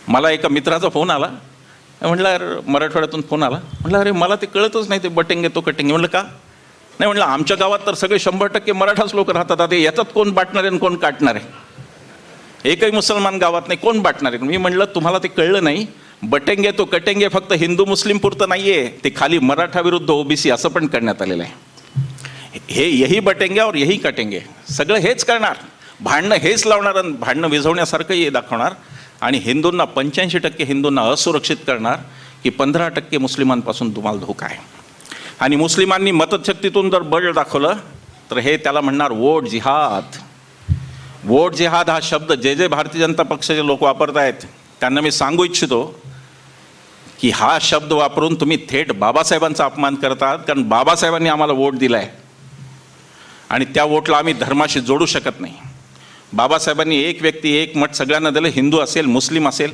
मला एका मित्राचा फोन आला. म्हटलं अरे मराठवाड्यातून फोन आला. म्हटलं अरे मला ते कळतच नाही, ते बटेंगे तो कटेंगे. म्हटलं का नाही? म्हटलं आमच्या गावात तर सगळे 100% मराठाच लोक राहतात. आता याच्यात कोण बाटणार आहे आणि कोण काटणार आहे? एकही मुसलमान गावात नाही, कोण बाटणार आहे? मी म्हटलं तुम्हाला ते कळलं नाही, बटेंगे तो कटेंगे फक्त हिंदू मुस्लिम पुरतं नाही आहे, ते खाली मराठा विरुद्ध ओबीसी असं पण करण्यात आलेलं आहे. हे यही बटेंगे और यही कटेंगे, सगळं हेच करणार, भांडणं हेच लावणार आणि भांडणं विझवण्यासारखं हे दाखवणार. आणि हिंदूंना 85% हिंदूंना असुरक्षित करणार की 15% मुस्लिमांपासून तुम्हाला धोका आहे. आणि मुस्लिमांनी मतशक्तीतून जर बळ दाखवलं तर हे त्याला म्हणणार वोट जिहाद. वोट जिहाद हा शब्द जे जे भारतीय जनता पक्षाचे लोक वापरत आहेत त्यांना मी सांगू इच्छितो की हा शब्द वापरून तुम्ही थेट बाबासाहेबांचा अपमान करतात. कारण बाबासाहेबांनी आम्हाला वोट दिला आहे आणि त्या वोटला आम्ही धर्माशी जोडू शकत नाही. बाबासाहेबांनी एक व्यक्ती एक मत सगळ्यांना दिलं, हिंदू असेल मुस्लिम असेल.